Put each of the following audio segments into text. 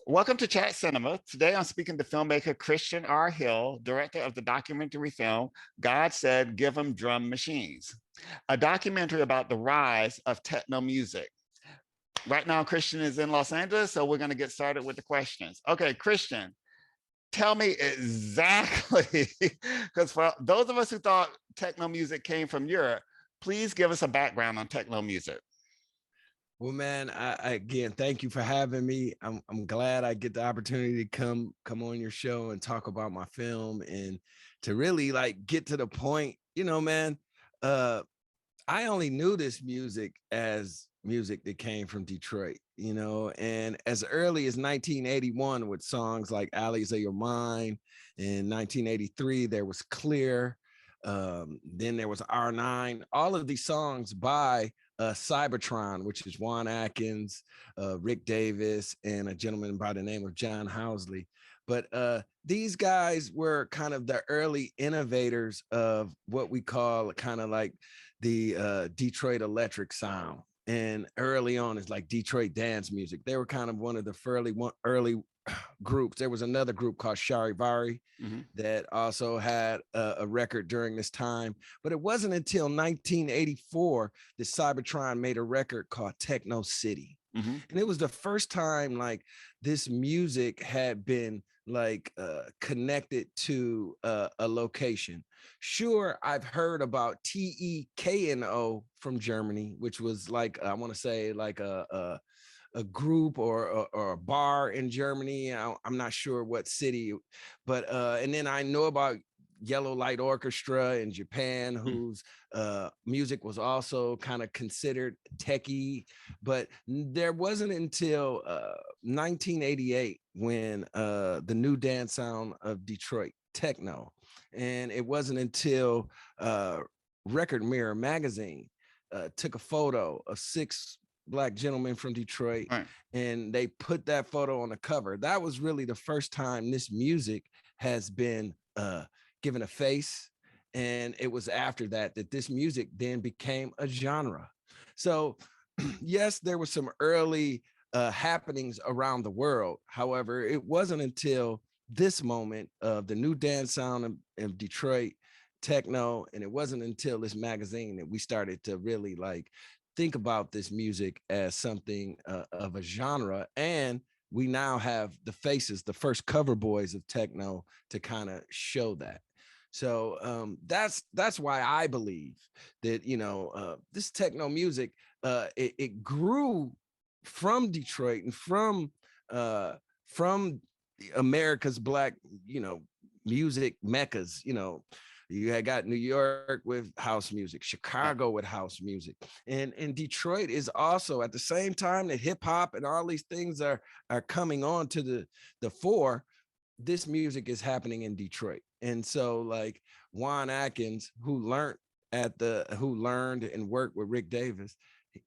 Welcome to Chat Cinema. Today I'm speaking to filmmaker Kristian R. director of the documentary film God Said Give 'Em Drum Machines, a documentary about the rise of techno music. Right now, Kristian is in Los Angeles, so we're going to get started with the questions. Okay, Kristian, tell me exactly, because for those of us who thought techno music came from Europe, please give us a background on techno music. Well, man, I again thank you for having me. I'm glad I get the opportunity to come on your show and talk about my film and to really like get to the point. Man, I only knew this music as music that came from Detroit, and as early as 1981 with songs like Alleys of Your Mind. In 1983, there was Clear. Then there was R9. All of these songs by Cybertron, which is Juan Atkins, Rick Davis, and a gentleman by the name of John Housley. But these guys were kind of the early innovators of what we call kind of like the Detroit electric sound. And early on, it's like Detroit dance music. They were kind of one of the early groups. There was another group called Charivari that also had a record during this time. But it wasn't until 1984 that Cybertron made a record called Techno City. And it was the first time like this music had been like connected to a location. Sure, I've heard about TEKNO from Germany, which was like I want to say like a group or a bar in Germany. I'm not sure what city, but and then I know about Yellow Light Orchestra in Japan, whose music was also kind of considered techie. But there wasn't until 1988 when the new dance sound of Detroit, techno, and it wasn't until Record Mirror magazine took a photo of 6 Black gentlemen from Detroit, and they put that photo on the cover. That was really the first time this music has been given a face. And it was after that this music then became a genre. So yes, there were some early happenings around the world. However, it wasn't until this moment of the new dance sound of Detroit techno, and it wasn't until this magazine that we started to really like think about this music as something of a genre. And we now have the faces, the first cover boys of techno to kind of show that. So that's why I believe that, this techno music, it grew from Detroit and from America's Black, music meccas. You had got New York with house music, Chicago with house music. And Detroit is also at the same time that hip hop and all these things are coming on to the fore. This music is happening in Detroit. And so like Juan Atkins, who learned and worked with Rick Davis,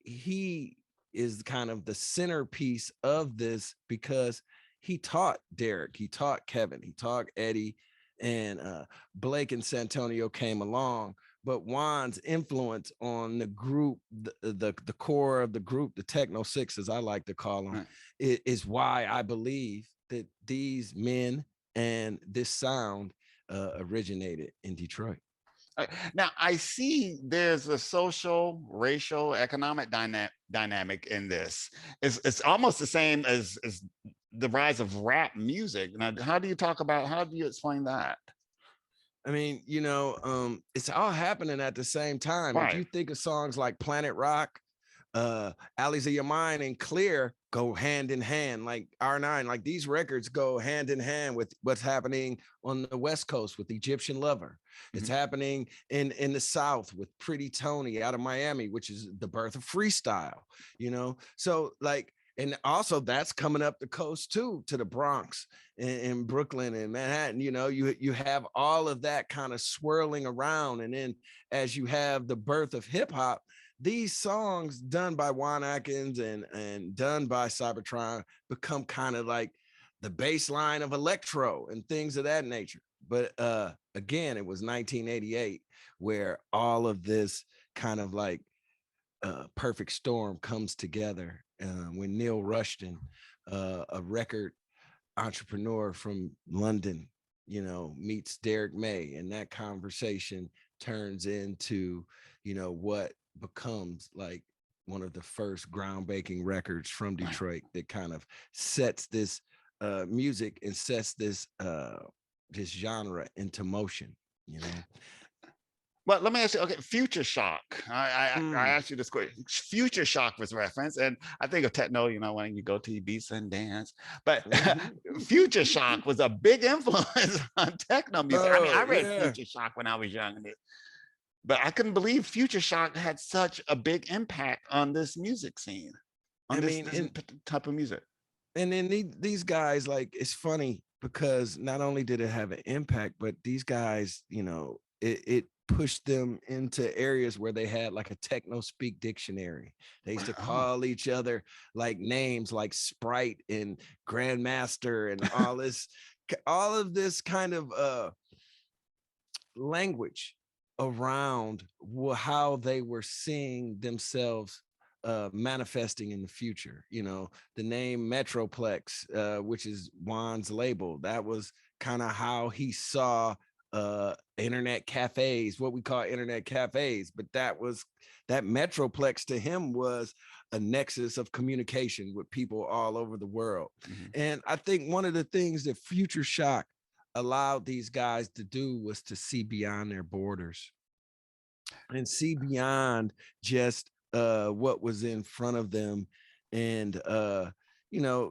he is kind of the centerpiece of this because he taught Derek, he taught Kevin, he taught Eddie, and Blake and Santonio came along. But Juan's influence on the group, the core of the group, the Techno Six, as I like to call them, is why I believe that these men and this sound originated in Detroit. Now, I see there's a social, racial, economic dynamic in this. It's almost the same as the rise of rap music. Now, how do you explain that? I mean, it's all happening at the same time. If you think of songs like Planet Rock, Alleys of Your Mind, and Clear go hand in hand, like R9, like these records go hand in hand with what's happening on the West Coast with Egyptian Lover. It's happening in the South with Pretty Tony out of Miami, which is the birth of freestyle, So like, and also that's coming up the coast too, to the Bronx and Brooklyn and Manhattan. You have all of that kind of swirling around. And then as you have the birth of hip hop, these songs done by Juan Atkins and done by Cybertron become kind of like the baseline of electro and things of that nature. But again, it was 1988 where all of this kind of like perfect storm comes together when Neil Rushton, a record entrepreneur from London, meets Derek May, and that conversation turns into, what becomes like one of the first groundbreaking records from Right. Detroit that kind of sets this music and sets this genre into motion, you know. Well, let me ask you. Okay, Future Shock. I Mm. asked you this question. Future Shock was referenced, and I think of techno. When you go to Ibiza and dance, but Mhm. Future Shock was a big influence on techno music. I mean, I Oh read yeah. Future Shock when I was young, but I couldn't believe Future Shock had such a big impact on this music scene, on I this mean, this type of music. and then these guys, like, it's funny because not only did it have an impact, but these guys, it pushed them into areas where they had like a techno speak dictionary. They used to Oh, call each other like names like Sprite and Grandmaster and all of this kind of language around how they were seeing themselves manifesting in the future. The name Metroplex, which is Juan's label, that was kind of how he saw internet cafes, what we call internet cafes. But that Metroplex to him was a nexus of communication with people all over the world. mhm. And I think one of the things that Future Shock allowed these guys to do was to see beyond their borders and see beyond just what was in front of them. And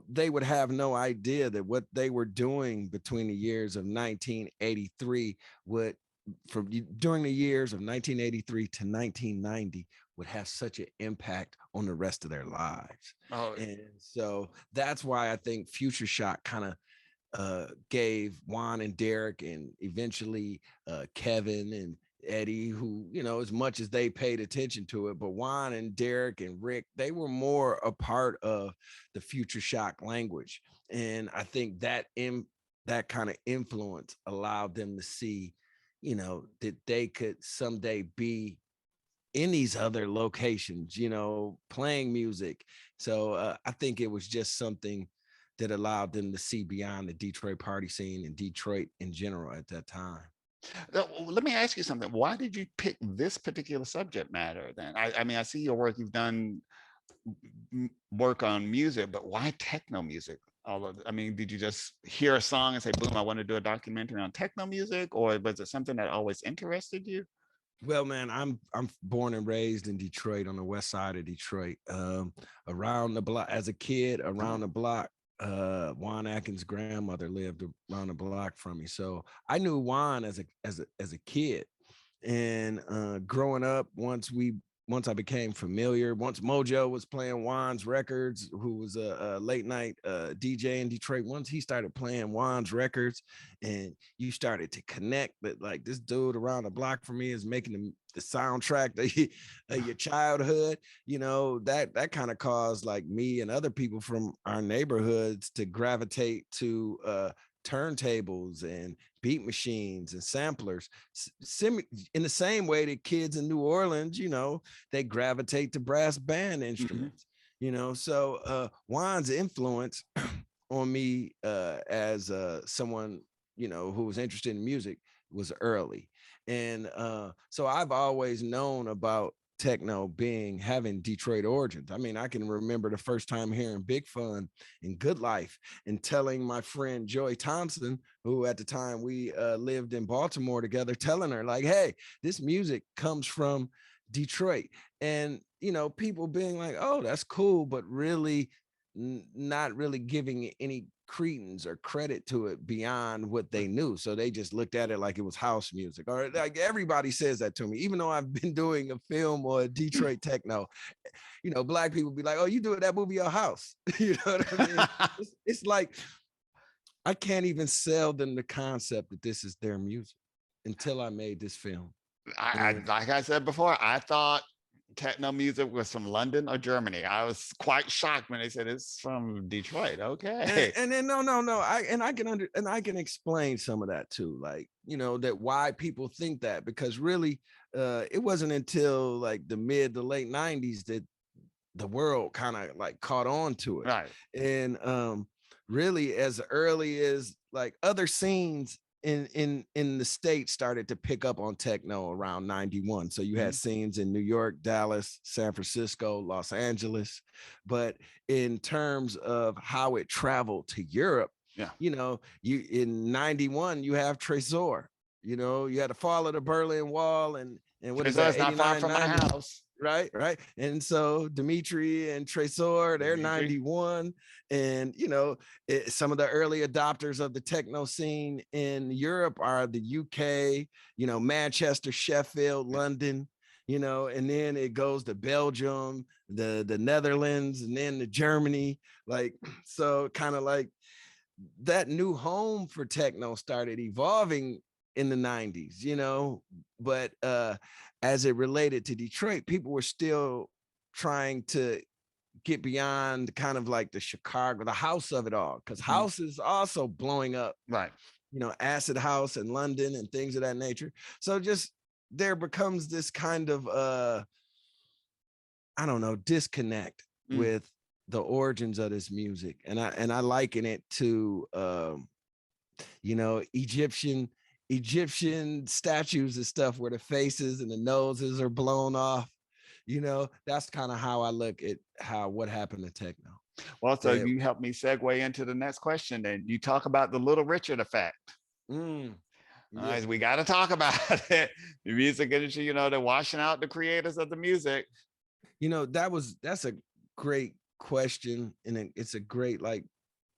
they would have no idea that what they were doing between the years of 1983 would from during the years of 1983 to 1990 would have such an impact on the rest of their lives. Oh, And so that's why I think Future Shock kind of gave Juan and Derek and eventually Kevin and Eddie, who, as much as they paid attention to it, but Juan and Derek and Rick, they were more a part of the Future Shock language. And I think that kind of influence allowed them to see, that they could someday be in these other locations, playing music. So I think it was just something that allowed them to see beyond the Detroit party scene and Detroit in general at that time. let me ask you something. Why did you pick this particular subject matter then? I mean, I see your work. You've done work on music, but why techno music? I mean, did you just hear a song and say, boom, I want to do a documentary on techno music? Or was it something that always interested you? Well, man, I'm born and raised in Detroit on the west side of Detroit. Around the block as a kid, around the block, Juan Atkins' grandmother lived around the block from me. So I knew Juan as a kid. And growing up, once I became familiar, once Mojo was playing Juan's records, who was a late night DJ in Detroit, once he started playing Juan's records, and you started to connect that like this dude around the block from me is making the soundtrack of your childhood, that kind of caused like me and other people from our neighborhoods to gravitate to turntables and beat machines and samplers in the same way that kids in New Orleans, they gravitate to brass band Mhm. instruments, so Juan's influence on me as someone, who was interested in music was early. And so I've always known about techno having Detroit origins. I mean, I can remember the first time hearing Big Fun and Good Life and telling my friend Joy Thompson, who at the time we lived in Baltimore together, telling her like, hey, this music comes from Detroit. And, people being like, oh, that's cool, but really not really giving any credence or credit to it beyond what they knew. So they just looked at it like it was house music, or like everybody says that to me, even though I've been doing a film or a Detroit techno, Black people be like, oh, you doing that movie Your House. You know what I mean? It's like, I can't even sell them the concept that this is their music until I made this film. And Like I said before, I thought techno music was from London or Germany. I was quite shocked when they said it's from Detroit. Okay. and then no, I can explain some of that too, like, that why people think that, because really it wasn't until like the mid to late 90s that the world kind of like caught on to it. Right. And really as early as like other scenes in the States started to pick up on techno around 91. So you had scenes in New York, Dallas, San Francisco, Los Angeles. But in terms of how it traveled to Europe, Yeah. you know, you in 91, you have Tresor, you know, you had the fall of the Berlin Wall and what is Tresor that, is not far 89, from my 90? house. Right. And so Dimitri and Tresor, they're Dimitri. 91. And, you know, some of the early adopters of the techno scene in Europe are the UK, you know, Manchester, Sheffield, London, you know, and then it goes to Belgium, the Netherlands, and then to Germany. Like, so kind of like that new home for techno started evolving in the 90s, you know, but as it related to Detroit, people were still trying to get beyond kind of like the Chicago, the house of it all, because house is also blowing up, Right. you know, acid house in London and things of that nature. So just there becomes this kind of I don't know, disconnect with the origins of this music. And I liken it to you know, Egyptian statues and stuff where the faces and the noses are blown off. You know, that's kind of how I look at what happened to techno. Well, so you helped me segue into the next question. And you talk about the Little Richard effect. Yeah. We got to talk about it. The music industry, you know, they're washing out the creators of the music. You know, that's a great question, and it's a great like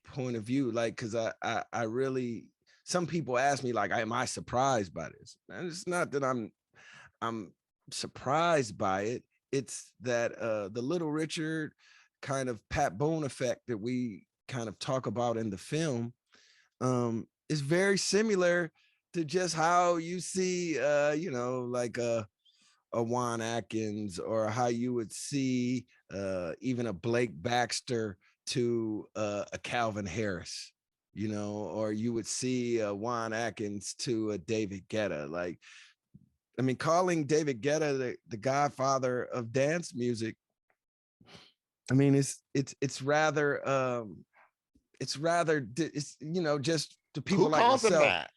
point of view. Like, because I really, some people ask me like, am I surprised by this? And it's not that I'm surprised by it. It's that the Little Richard kind of Pat Boone effect that we kind of talk about in the film is very similar to just how you see you know, like a Juan Atkins, or how you would see even a Blake Baxter to a Calvin Harris, you know, or you would see a Juan Atkins to a David Guetta. Like, I mean, calling David Guetta the godfather of dance music, I mean, it's rather it's, you know, just to people Who like calls him myself. that?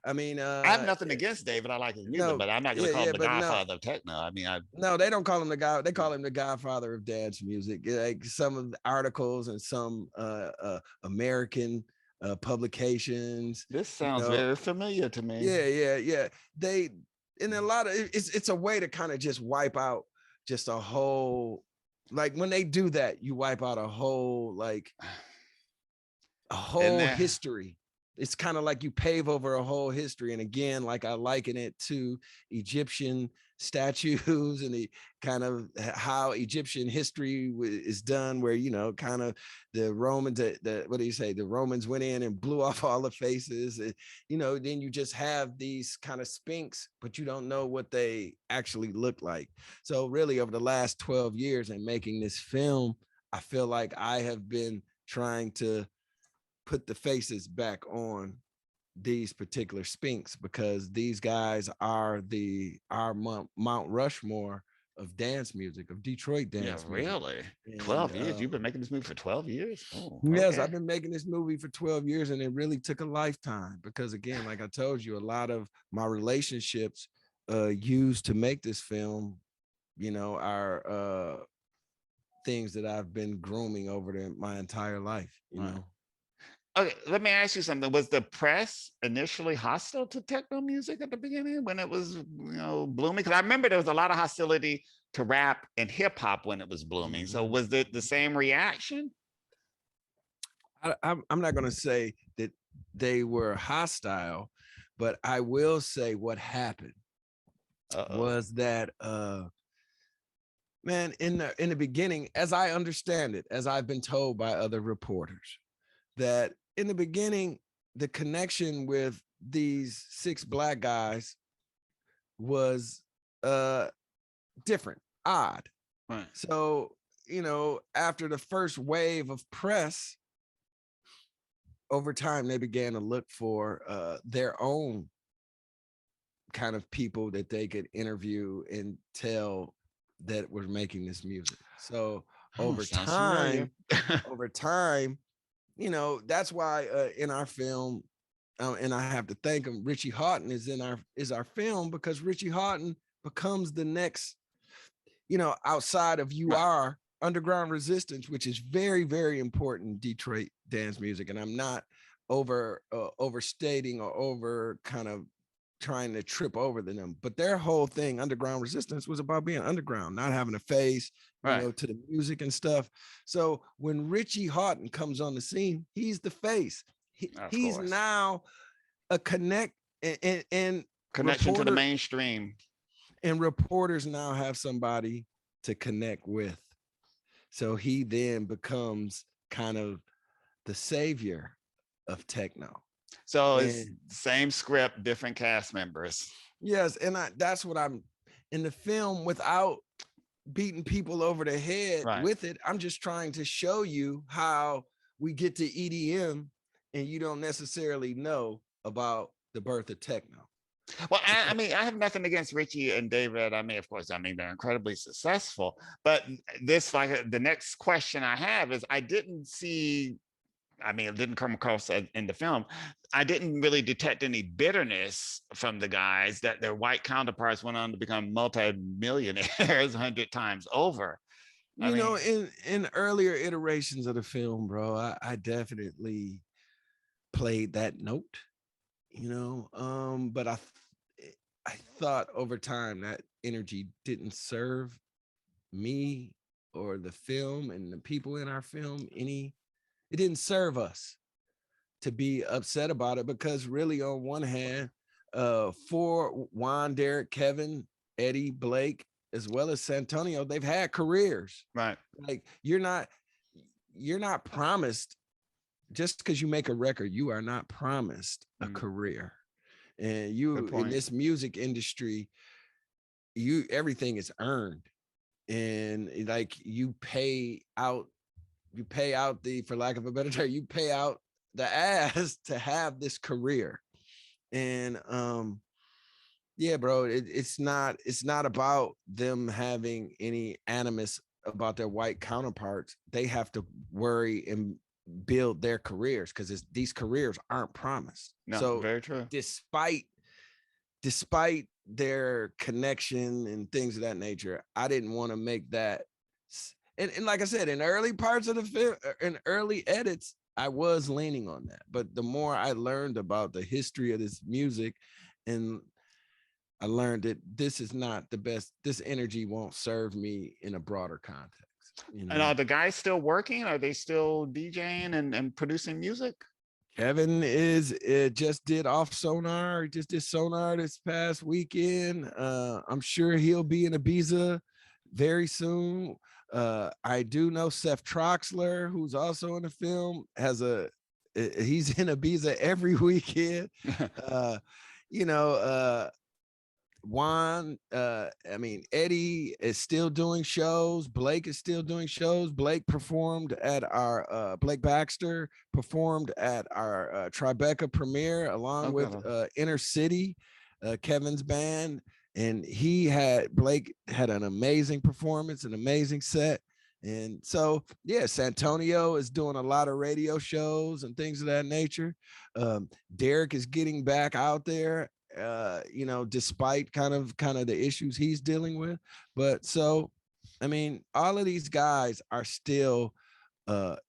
I mean, I have nothing against David. I like his music, no, but I'm not going to call yeah, him the but no, godfather of techno. I mean, no, they don't call him the guy. They call him the godfather of dance music. Like some of the articles and some American publications, this you sounds know. very familiar to me. Yeah. They, in a lot of it's a way to kind of just wipe out just a whole, like when they do that, you wipe out a whole like a whole history. It's kind of like you pave over a whole history. And again, like I liken it to Egyptian statues and the kind of how Egyptian history is done, where, you know, kind of the Romans, what do you say? The Romans went in and blew off all the faces. You know, then you just have these kind of sphinx, but you don't know what they actually look like. So really over the last 12 years and making this film, I feel like I have been trying to put the faces back on these particular sphinx, because these guys are our Mount Rushmore of dance music, of Detroit dance music. Really? And 12 years? You've been making this movie for 12 years? Oh, yes, okay. I've been making this movie for 12 years, and it really took a lifetime, because again, like I told you, a lot of my relationships used to make this film, you know, are things that I've been grooming over my entire life, you know. Okay, let me ask you something. Was the press initially hostile to techno music at the beginning when it was, you know, blooming? Because I remember there was a lot of hostility to rap and hip hop when it was blooming. So was it the same reaction? I'm not going to say that they were hostile, but I will say what happened was that man, in the beginning, as I understand it, as I've been told by other reporters, that in the beginning, the connection with these 6 Black guys was different, odd. Right. So, you know, after the first wave of press, over time, they began to look for their own kind of people that they could interview and tell that were making this music. So over time, that's why in our film, and I have to thank him, Richie Houghton is our film, because Richie Houghton becomes the next, outside of Right. underground resistance, which is very, very important in Detroit dance music. And I'm not overstating or over kind of trying to trip over them, but their whole thing, underground resistance, was about being underground, not having a face, Right. to the music and stuff. So when Richie Houghton comes on the scene, he's the face. Of He's course. now a connect, and Connection to the mainstream. reporters now have somebody to connect with. So he then becomes kind of the savior of techno. So it's And same script, different cast members. yes, and that's what I'm in the film, without beating people over the head Right. with it. I'm just trying to show you how we get to EDM and you don't necessarily know about the birth of techno. Well, I mean, I have nothing against Richie and David. I mean, of course, I mean, they're incredibly successful. But this, like, the next question I have is, I didn't see, I mean, it didn't come across in the film. I didn't really detect any bitterness from the guys that their white counterparts went on to become multi-millionaires 100 times over. I mean, In earlier iterations of the film, bro, I definitely played that note, but I thought over time that energy didn't serve me or the film and the people in our film it didn't serve us to be upset about it, because really, on one hand, for Juan, Derek, Kevin, Eddie, Blake, as well as Santonio, they've had careers. right. Like, you're not promised, just because you make a record, you are not promised a career. And Good in point. this music industry, everything is earned. And like, you pay out for lack of a better term, you pay out the ass to have this career. And yeah, bro, it's not about them having any animus about their white counterparts. They have to worry and build their careers, because these careers aren't promised. No, So very true. despite their connection and things of that nature, I didn't want to make that. And like I said, in early parts of the film, in early edits, I was leaning on that. But the more I learned about the history of this music, and I learned that this is not the best, this energy won't serve me in a broader context. And are the guys still working? Are they still DJing and producing music? Kevin is just did off Sonar, just did Sonar this past weekend. I'm sure he'll be in Ibiza very soon. I do know Seth Troxler, who's also in the film, he's in Ibiza every weekend. You know, Juan, I mean, Eddie is still doing shows. Blake is still doing shows. Blake Baxter performed at our Tribeca premiere along with Inner City, Kevin's band. And Blake had an amazing performance, an amazing set. And so, yeah, Santonio is doing a lot of radio shows and things of that nature. Derek is getting back out there, despite kind of the issues he's dealing with. But so, I mean, all of these guys are still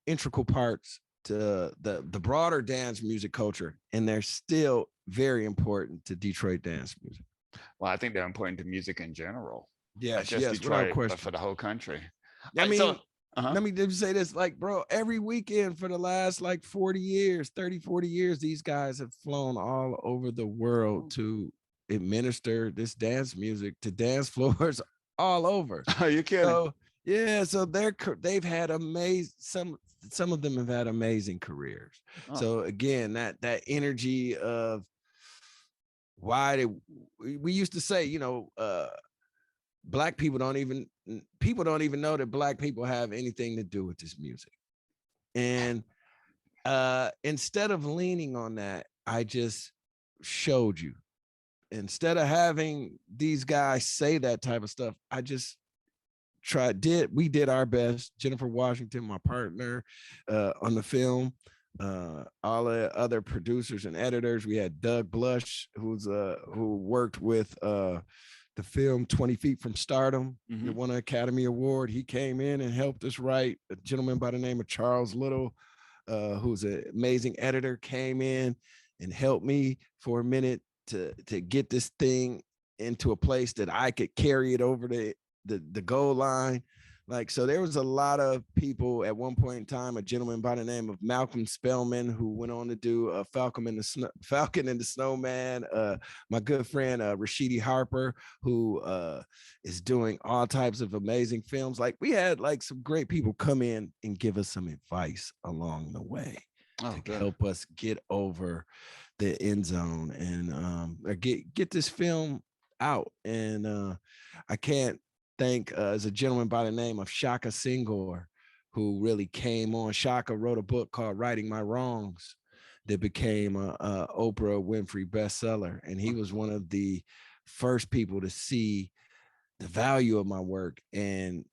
integral parts to the broader dance music culture, and they're still very important to Detroit dance music. Well, I think they're important to music in general. Yes, just yes, without Detroit, question. but for the whole country. I mean, let me just say this, like, bro, every weekend for the last like 40 years, these guys have flown all over the world to administer this dance music to dance floors all over. Are you kidding? So yeah, so they've had some of them have had amazing careers. So again, that energy of we used to say, black people don't even know that black people have anything to do with this music. And instead of leaning on that, I just showed you. Instead of having these guys say that type of stuff, I just we did our best. Jennifer Washington, my partner on the film, all the other producers and editors. We had Doug Blush, who worked with the film 20 Feet from Stardom. It won an Academy Award. He came in and helped us write. A gentleman by the name of Charles Little, who's an amazing editor, came in and helped me for a minute to get this thing into a place that I could carry it over the goal line. Like, so there was a lot of people at one point in time, a gentleman by the name of Malcolm Spellman, who went on to do Falcon and the Snowman. My good friend, Rashidi Harper, who is doing all types of amazing films. Like, we had like some great people come in and give us some advice along the way to help us get over the end zone and get this film out. And I can't thank as a gentleman by the name of Shaka Senghor, who really came on. Shaka wrote a book called Righting My Wrongs that became a Oprah Winfrey bestseller. And he was one of the first people to see the value of my work. And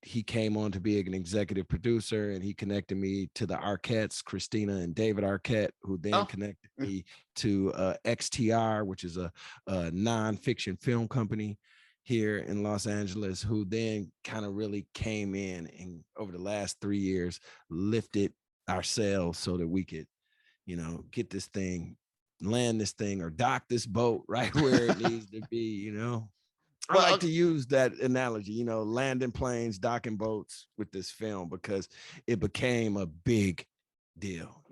he came on to be an executive producer, and he connected me to the Arquettes, Christina and David Arquette, who then connected me to XTR, which is a nonfiction film company here in Los Angeles, who then kind of really came in and over the last 3 years lifted our sails so that we could, get this thing, land this thing, or dock this boat right where it needs to be, I like to use that analogy, landing planes, docking boats with this film, because it became a big deal,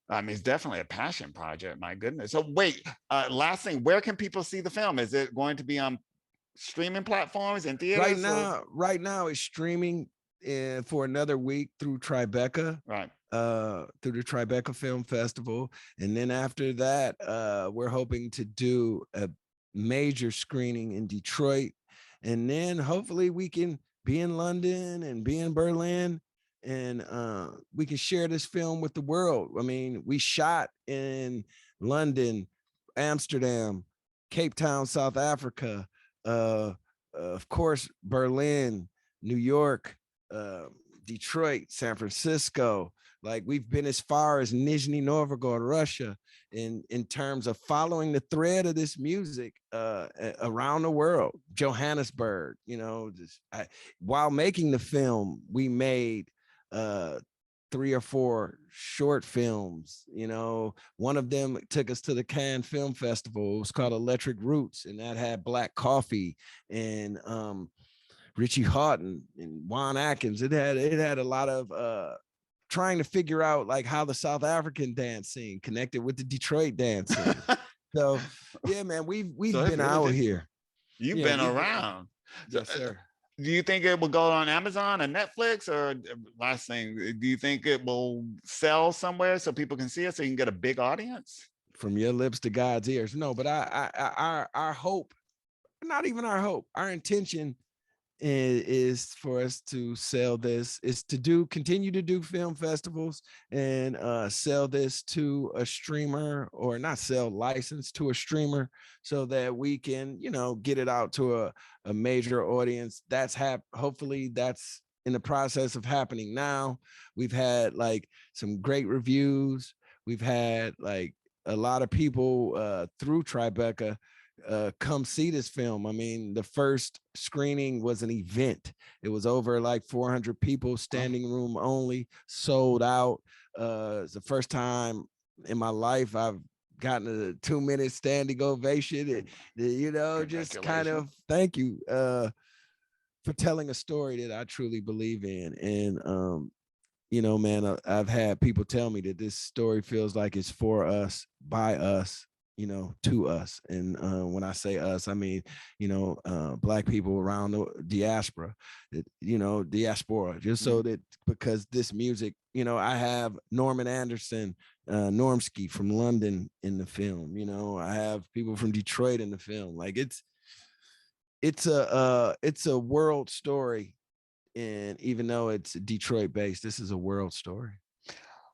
I mean, it's definitely a passion project. My goodness. So wait, last thing, where can people see the film? Is it going to be on streaming platforms and theaters? Right now it's streaming for another week through Tribeca, through the Tribeca Film Festival. And then after that, we're hoping to do a major screening in Detroit, and then hopefully we can be in London and be in Berlin, and we can share this film with the world. I mean, we shot in London, Amsterdam, Cape Town, South Africa, of course, Berlin, New York, Detroit, San Francisco. Like, we've been as far as Nizhny Novgorod, Russia, in terms of following the thread of this music around the world. Johannesburg, while making the film, we made 3 or 4 short films. One of them took us to the Cannes Film Festival. It was called Electric Roots, and that had Black Coffee and Richie Houghton and Juan Atkins. It had a lot of trying to figure out like how the South African dance scene connected with the Detroit dance scene. So yeah, man, we've been out here. You've been around. Yes, sir. Do you think it will go on Amazon or Netflix? Or last thing, do you think it will sell somewhere so people can see it, so you can get a big audience? From your lips to God's ears. No, but our hope, not even our hope, our intention is for us to sell this, is to continue to do film festivals and sell this to a streamer, or not sell, license to a streamer, so that we can, get it out to a major audience. Hopefully that's in the process of happening now. We've had like some great reviews. We've had like a lot of people through Tribeca come see this film. I mean, the first screening was an event. It was over like 400 people, standing room only, sold out. It's the first time in my life I've gotten a 2-minute standing ovation. Just kind of thank you for telling a story that I truly believe in. And man, I've had people tell me that this story feels like it's for us, by us, to us. And when I say us, I mean, Black people around the diaspora, just so that, because this music, I have Norman Anderson, Normsky from London in the film, I have people from Detroit in the film. Like, it's a world story. And even though it's Detroit based, this is a world story.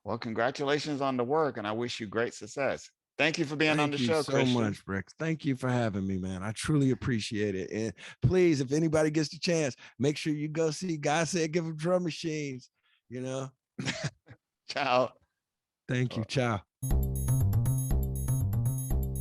Well, congratulations on the work, and I wish you great success. Thank you for being on the show, Kristian. Thank you so much, Rex. Thank you for having me, man. I truly appreciate it. And please, if anybody gets the chance, make sure you go see God Said Give Them Drum Machines, Ciao. Thank you. Ciao.